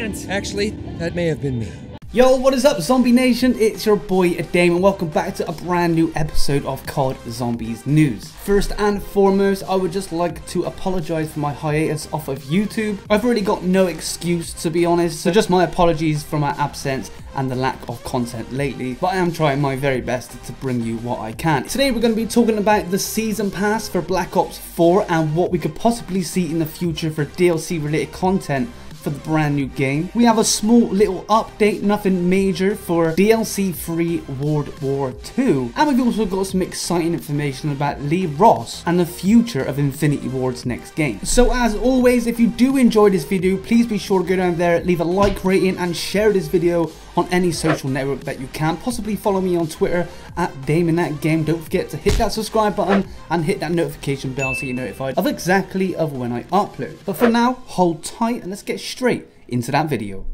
can't. Actually, that may have been me. Yo, what is up, Zombie Nation? It's your boy Dame, and welcome back to a brand new episode of COD Zombies News. First and foremost, I would just like to apologize for my hiatus off of YouTube. I've really got no excuse, to be honest, so just my apologies for my absence and the lack of content lately, but I am trying my very best to bring you what I can. Today we're going to be talking about the season pass for Black Ops 4 and what we could possibly see in the future for DLC related content for the brand new game. We have a small little update, nothing major, for DLC free World War II, and we've also got some exciting information about Lee Ross and the future of Infinity Ward's next game. So as always, if you do enjoy this video, please be sure to go down there, leave a like rating and share this video on any social network that you can. Possibly follow me on Twitter at DameAndThatGame. Don't forget to hit that subscribe button and hit that notification bell so you're notified of exactly when I upload. But for now, hold tight and let's get straight into that video.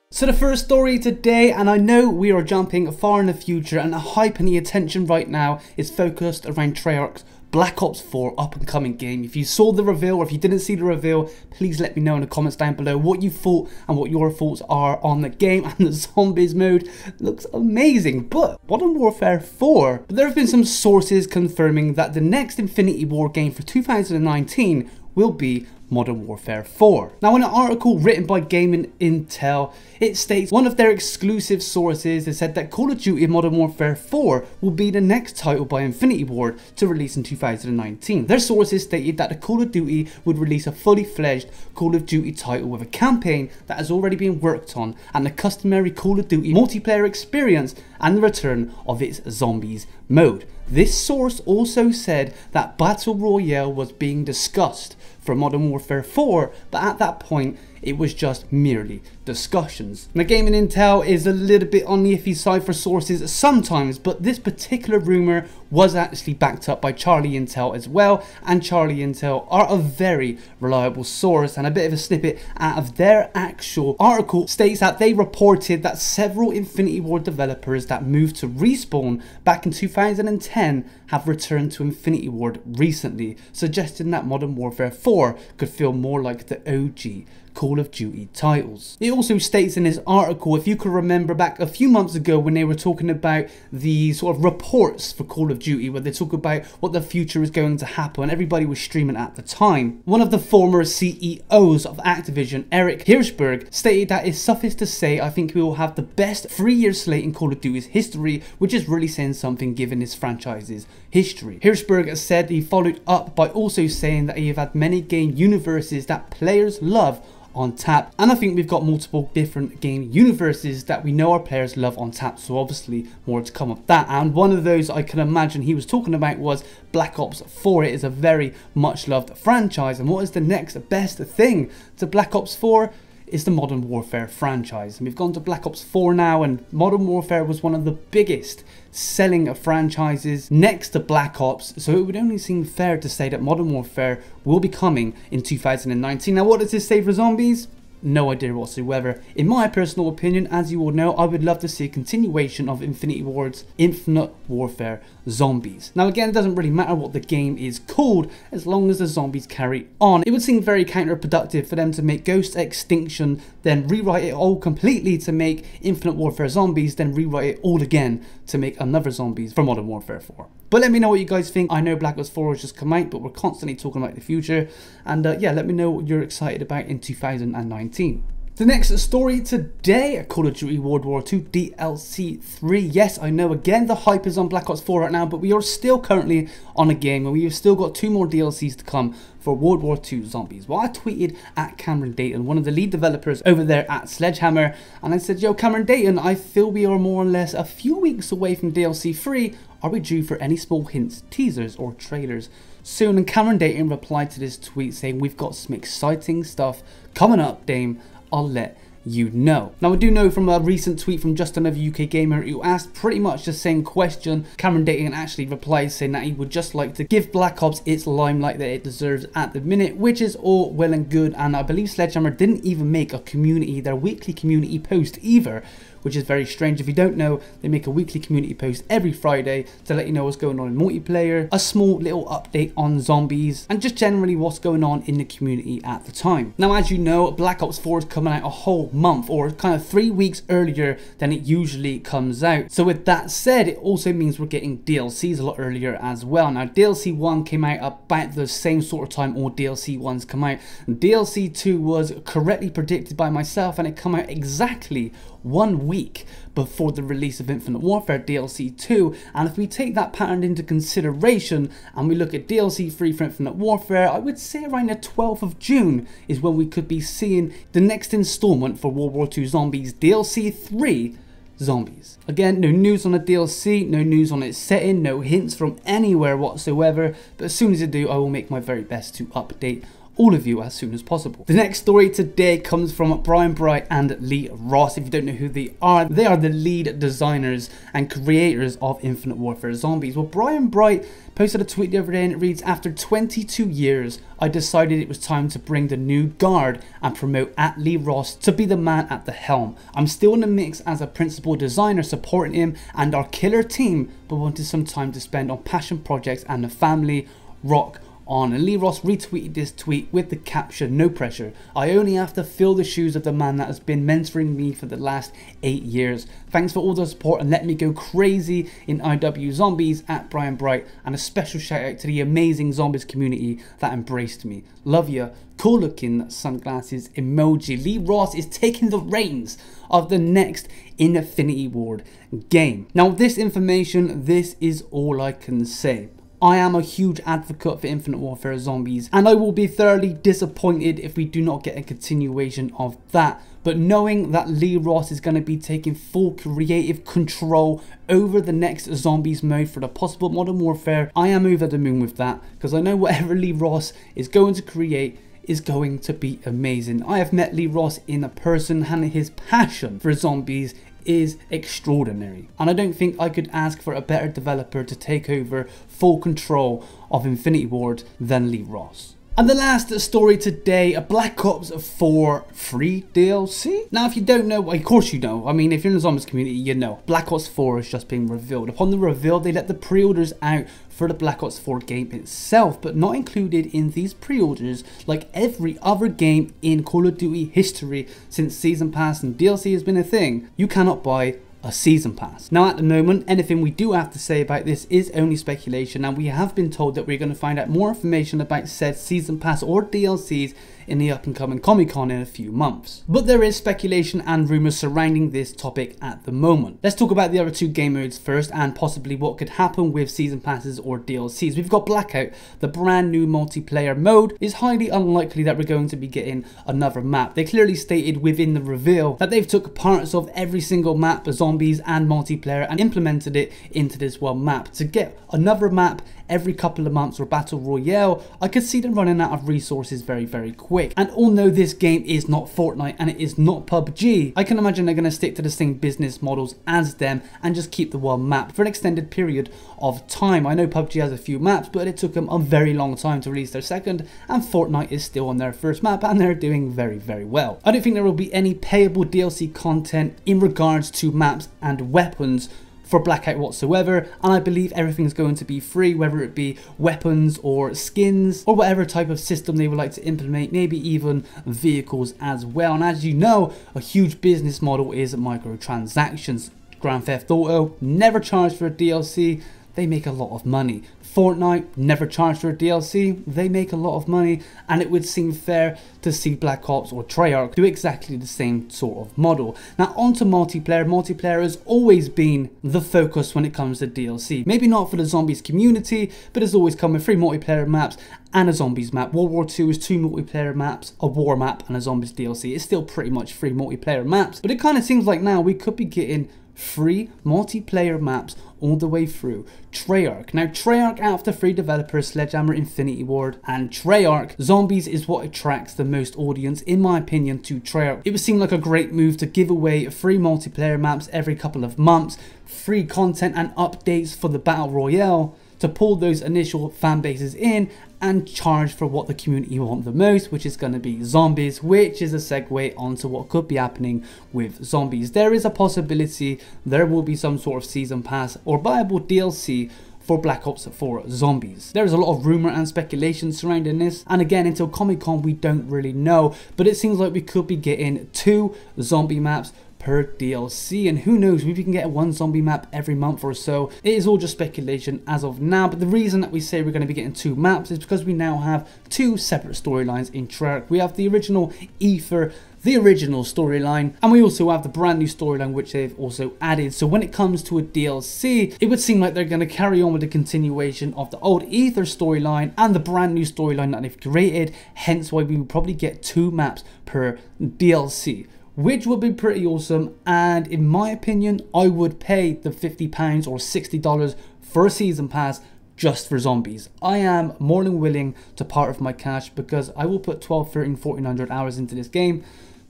So the first story today, and I know we are jumping far in the future and the hype and the attention right now is focused around Treyarch's Black Ops 4 up and coming game. If you saw the reveal or if you didn't see the reveal, please let me know in the comments down below what you thought and what your thoughts are on the game. And the zombies mode looks amazing. But Modern Warfare 4, there have been some sources confirming that the next Infinity Ward game for 2019 will be Modern Warfare 4. Now, in an article written by Gaming Intel, it states one of their exclusive sources has said that Call of Duty Modern Warfare 4 will be the next title by Infinity Ward to release in 2019. Their sources stated that the Call of Duty would release a fully fledged Call of Duty title with a campaign that has already been worked on and the customary Call of Duty multiplayer experience and the return of its zombies mode. This source also said that Battle Royale was being discussed for Modern Warfare 4, but at that point it was just merely discussions. Now, Gaming Intel is a little bit on the iffy side for sources sometimes, but this particular rumour was actually backed up by Charlie Intel as well, and Charlie Intel are a very reliable source, and a bit of a snippet out of their actual article states that they reported that several Infinity Ward developers that moved to Respawn back in 2010 have returned to Infinity Ward recently, suggesting that Modern Warfare 4 could feel more like the OG Call of Duty titles. It also states in this article, if you could remember back a few months ago when they were talking about the sort of reports for Call of Duty, where they talk about what the future is going to happen, everybody was streaming at the time. One of the former CEOs of Activision, Eric Hirschberg, stated that it's suffice to say, I think we will have the best 3-year slate in Call of Duty's history, which is really saying something given this franchise's history. Hirschberg said he followed up by also saying that he have had many game universes that players love on tap, and I think we've got multiple different game universes that we know our players love on tap, so obviously more to come of that. And one of those I can imagine he was talking about was Black Ops 4. It is a very much loved franchise, and what is the next best thing to Black Ops 4 is the Modern Warfare franchise. And we've gone to Black Ops 4 now, and Modern Warfare was one of the biggest selling franchises next to Black Ops, so it would only seem fair to say that Modern Warfare will be coming in 2019. Now, what does this say for zombies? No idea whatsoever. In my personal opinion, as you all know, I would love to see a continuation of Infinity Ward's Infinite Warfare Zombies. Now again, it doesn't really matter what the game is called as long as the zombies carry on. It would seem very counterproductive for them to make Ghost Extinction, then rewrite it all completely to make Infinite Warfare Zombies, then rewrite it all again to make another Zombies for Modern Warfare 4. But let me know what you guys think. I know Black Ops 4 has just come out, but we're constantly talking about the future. And yeah, let me know what you're excited about in 2019. The next story today, Call of Duty World War II DLC 3. Yes, I know again the hype is on Black Ops 4 right now, but we are still currently on a game and we have still got 2 more DLCs to come for World War II Zombies. Well, I tweeted at Cameron Dayton, one of the lead developers over there at Sledgehammer, and I said, yo, Cameron Dayton, I feel we are more or less a few weeks away from DLC 3. Are we due for any small hints, teasers or trailers soon? And Cameron Dayton replied to this tweet saying, we've got some exciting stuff coming up, Dame. I'll let you know. Now, I do know from a recent tweet from just another UK gamer who asked pretty much the same question, Cameron Dayton actually replied saying that he would just like to give Black Ops its limelight that it deserves at the minute, which is all well and good. And I believe Sledgehammer didn't even make a community, their weekly community post either, which is very strange. If you don't know, they make a weekly community post every Friday to let you know what's going on in multiplayer, a small little update on zombies, and just generally what's going on in the community at the time. Now, as you know, Black Ops 4 is coming out a whole month, or kind of 3 weeks earlier than it usually comes out. So with that said, it also means we're getting DLCs a lot earlier as well. Now, DLC 1 came out about the same sort of time all DLC 1s come out. And DLC 2 was correctly predicted by myself, and it came out exactly 1 week before the release of Infinite Warfare DLC 2. And if we take that pattern into consideration and we look at DLC 3 for Infinite Warfare, I would say around the 12th of June is when we could be seeing the next installment for WW2 Zombies DLC 3 Zombies. Again, no news on the DLC, no news on its setting, no hints from anywhere whatsoever, but as soon as I do, I will make my very best to update all of you as soon as possible. The next story today comes from Brian Bright and Lee Ross. If you don't know who they are the lead designers and creators of Infinite Warfare Zombies. Well, Brian Bright posted a tweet the other day and it reads, "After 22 years, I decided it was time to bring the new guard and promote @Lee Ross to be the man at the helm. I'm still in the mix as a principal designer supporting him and our killer team, but wanted some time to spend on passion projects and the family. Rock on." And Lee Ross retweeted this tweet with the caption, "No pressure. I only have to fill the shoes of the man that has been mentoring me for the last 8 years. Thanks for all the support and let me go crazy in IW Zombies @Brian Bright, and a special shout out to the amazing Zombies community that embraced me. Love ya. Cool looking sunglasses emoji." Lee Ross is taking the reins of the next Infinity Ward game. Now, this information, this is all I can say. I am a huge advocate for Infinite Warfare Zombies, and I will be thoroughly disappointed if we do not get a continuation of that. But knowing that Lee Ross is going to be taking full creative control over the next Zombies mode for the possible Modern Warfare, I am over the moon with that, because I know whatever Lee Ross is going to create is going to be amazing. I have met Lee Ross in a person, and his passion for zombies is extraordinary, and I don't think I could ask for a better developer to take over full control of Infinity Ward than Lee Ross. And the last story today, a Black Ops 4 free DLC. Now, if you don't know, well, of course you know. I mean, if you're in the Zombies community, you know. Black Ops 4 has just been revealed. Upon the reveal, they let the pre-orders out for the Black Ops 4 game itself, but not included in these pre-orders, like every other game in Call of Duty history since Season Pass and DLC has been a thing, you cannot buy a season pass. Now, at the moment, anything we do have to say about this is only speculation, and we have been told that we're going to find out more information about said season pass or DLCs in the up and coming Comic-Con in a few months. But there is speculation and rumours surrounding this topic at the moment. Let's talk about the other two game modes first, and possibly what could happen with season passes or DLCs. We've got Blackout, the brand new multiplayer mode. It's highly unlikely that we're going to be getting another map. They clearly stated within the reveal that they've took parts of every single map, Zombies and multiplayer, and implemented it into this one map. To get another map every couple of months or battle royale, I could see them running out of resources very, very quick. And although this game is not Fortnite and it is not PUBG, I can imagine they're going to stick to the same business models as them and just keep the one map for an extended period of time. I know PUBG has a few maps, but it took them a very long time to release their second, and Fortnite is still on their first map and they're doing very, very well. I don't think there will be any payable DLC content in regards to maps and weapons for Blackout whatsoever, and I believe everything's going to be free, whether it be weapons or skins or whatever type of system they would like to implement, maybe even vehicles as well. And as you know, a huge business model is microtransactions. Grand Theft Auto never charged for a DLC, they make a lot of money. Fortnite never charged for a DLC, they make a lot of money, and it would seem fair to see Black Ops or Treyarch do exactly the same sort of model. Now, onto multiplayer. Multiplayer has always been the focus when it comes to DLC. Maybe not for the Zombies community, but it's always come with 3 multiplayer maps and a Zombies map. World War II is 2 multiplayer maps, a war map and a Zombies DLC. It's still pretty much 3 multiplayer maps, but it kind of seems like now we could be getting 3 multiplayer maps all the way through Treyarch. Now, Treyarch out of the 3 developers, Sledgehammer, Infinity Ward and Treyarch, Zombies is what attracts the most audience, in my opinion, to Treyarch. It would seem like a great move to give away 3 multiplayer maps every couple of months, free content and updates for the Battle Royale, to pull those initial fan bases in, and charge for what the community want the most, which is going to be zombies, which is a segue onto what could be happening with zombies. There is a possibility there will be some sort of season pass or buyable DLC for Black Ops 4 Zombies. There is a lot of rumor and speculation surrounding this, and again, until Comic-Con we don't really know, but it seems like we could be getting 2 zombie maps per DLC, and who knows, maybe we can get 1 zombie map every month or so. It is all just speculation as of now, but the reason that we say we're going to be getting 2 maps is because we now have 2 separate storylines in Treyarch. We have the original Ether, the original storyline, and we also have the brand new storyline which they've also added. So when it comes to a DLC, it would seem like they're going to carry on with the continuation of the old Ether storyline and the brand new storyline that they've created, hence why we would probably get 2 maps per DLC, which would be pretty awesome. And in my opinion, I would pay the £50 or $60 for a season pass just for zombies. I am more than willing to part with my cash because I will put 12, 13, 1400 hours into this game.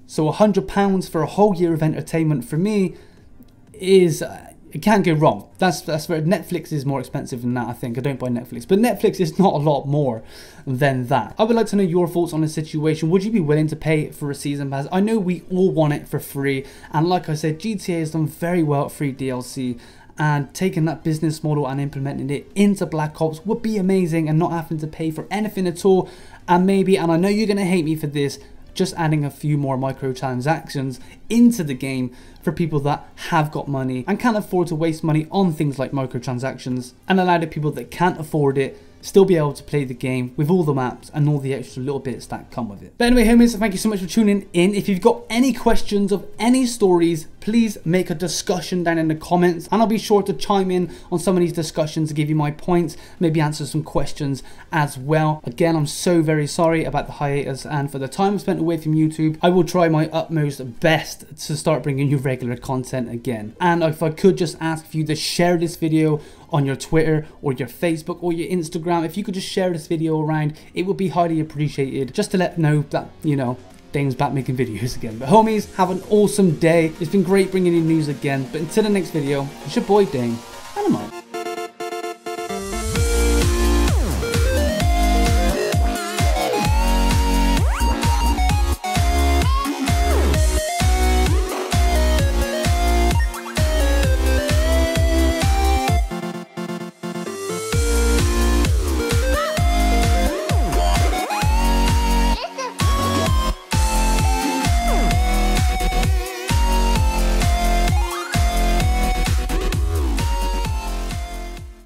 So £100 for a whole year of entertainment for me is, it can't go wrong. That's where Netflix is more expensive than that, I think. I don't buy Netflix, but Netflix is not a lot more than that. I would like to know your thoughts on the situation. Would you be willing to pay for a season pass? I know we all want it for free, and like I said, GTA has done very well at free DLC, and taking that business model and implementing it into Black Ops would be amazing, and not having to pay for anything at all. And maybe, and I know you're gonna hate me for this, just adding a few more microtransactions into the game for people that have got money and can't afford to waste money on things like microtransactions, and allow the people that can't afford it still be able to play the game with all the maps and all the extra little bits that come with it. But anyway, homies, thank you so much for tuning in. If you've got any questions of any stories, please make a discussion down in the comments, and I'll be sure to chime in on some of these discussions to give you my points, maybe answer some questions as well. Again, I'm so very sorry about the hiatus and for the time spent away from YouTube. I will try my utmost best to start bringing you regular content again. And if I could just ask you to share this video on your Twitter or your Facebook or your Instagram, if you could just share this video around, it would be highly appreciated, just to let know that, you know, Dame's back making videos again. But homies, have an awesome day. It's been great bringing you news again, but until the next video, it's your boy Dame, and I'm out.